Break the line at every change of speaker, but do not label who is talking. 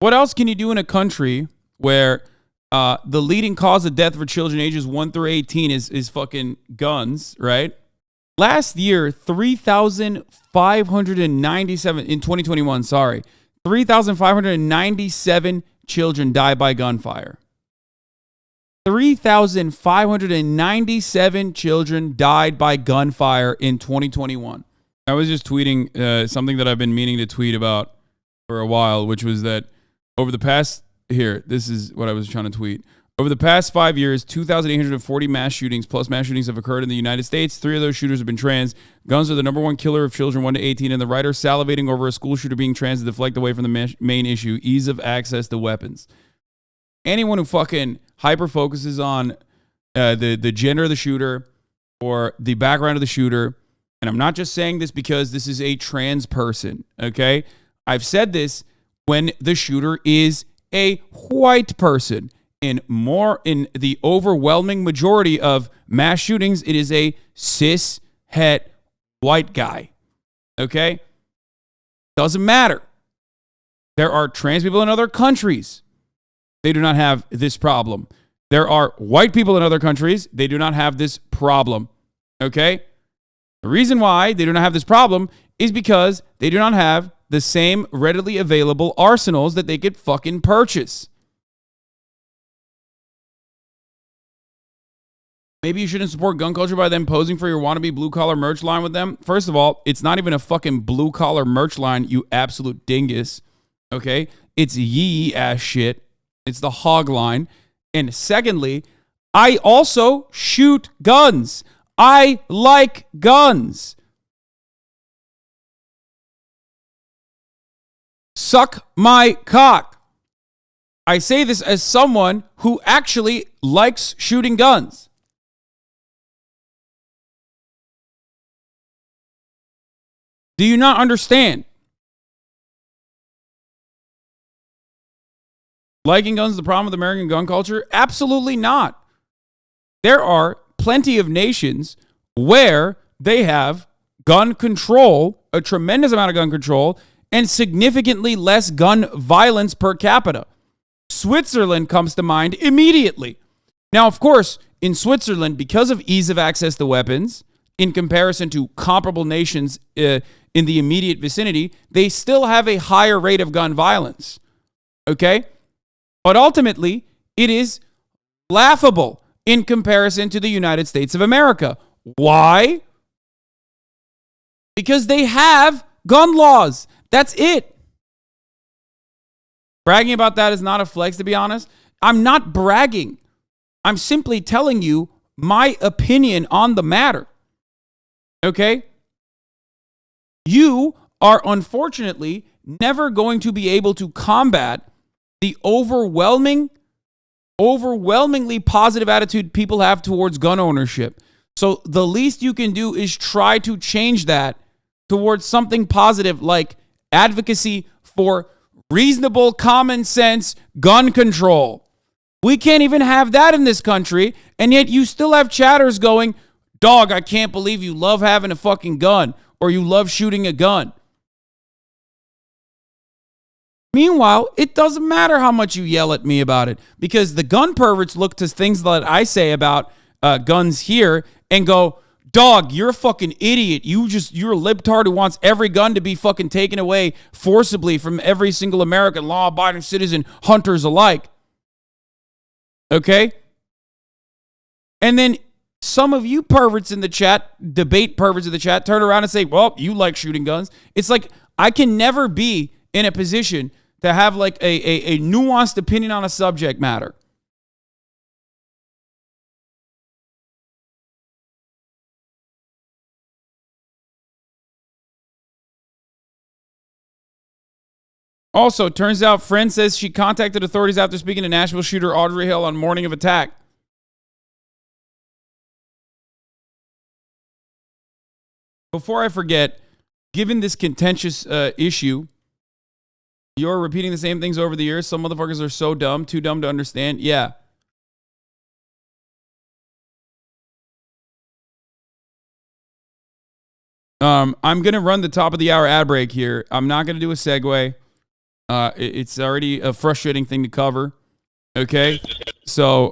What else can you do in a country where the leading cause of death for children ages 1 through 18 is fucking guns, right? Last year, 3,597 in 2021, 3,597 children died by gunfire. 3,597 children died by gunfire in 2021. I was just tweeting something that I've been meaning to tweet about for a while, which was that over the past, this is what I was trying to tweet. Over the past 5 years, 2,840 mass shootings plus mass shootings have occurred in the United States. 3 of those shooters have been trans. Guns are the number one killer of children 1 to 18, and the writer salivating over a school shooter being trans to deflect away from the main issue, ease of access to weapons. Anyone who fucking hyper focuses on the gender of the shooter or the background of the shooter, and I'm not just saying this because this is a trans person, okay? I've said this when the shooter is a white person. In the overwhelming majority of mass shootings, it is a cis het white guy. Okay? Doesn't matter. There are trans people in other countries. They do not have this problem. There are white people in other countries. They do not have this problem. Okay? The reason why they do not have this problem is because they do not have the same readily available arsenals that they could fucking purchase. Maybe you shouldn't support gun culture by them posing for your wannabe blue-collar merch line with them. First of all, it's not even a fucking blue-collar merch line, you absolute dingus. Okay? It's yee-ass shit. It's the hog line. And secondly, I also shoot guns. I like guns. Suck my cock. I say this as someone who actually likes shooting guns. Do you not understand? Liking guns is the problem with American gun culture? Absolutely not. There are plenty of nations where they have gun control, a tremendous amount of gun control, and significantly less gun violence per capita. Switzerland comes to mind immediately. Now, of course, in Switzerland, because of ease of access to weapons, in comparison to comparable nations in the immediate vicinity, they still have a higher rate of gun violence. Okay? But ultimately, it is laughable in comparison to the United States of America. Why? Because they have gun laws. That's it. Bragging about that is not a flex, to be honest. I'm not bragging. I'm simply telling you my opinion on the matter. Okay? You are unfortunately never going to be able to combat the overwhelmingly positive attitude people have towards gun ownership. So the least you can do is try to change that towards something positive like advocacy for reasonable common sense gun control. We can't even have that in this country, and yet you still have chatters going, dog, I can't believe you love having a fucking gun or you love shooting a gun. Meanwhile, it doesn't matter how much you yell at me about it because the gun perverts look to things that I say about guns here and go, dog, you're a fucking idiot. You're a libtard who wants every gun to be fucking taken away forcibly from every single American law-abiding citizen, hunters alike. Okay? And then some of you perverts in the chat, debate perverts in the chat, turn around and say, well, you like shooting guns. It's like I can never be in a position to have like a nuanced opinion on a subject matter. Also, turns out friend says she contacted authorities after speaking to Nashville shooter Audrey Hill on morning of attack. Before I forget, given this contentious issue, you're repeating the same things over the years. Some motherfuckers are so dumb, too dumb to understand. Yeah. I'm going to run the top of the hour ad break here. I'm not going to do a segue. It's already a frustrating thing to cover. Okay, so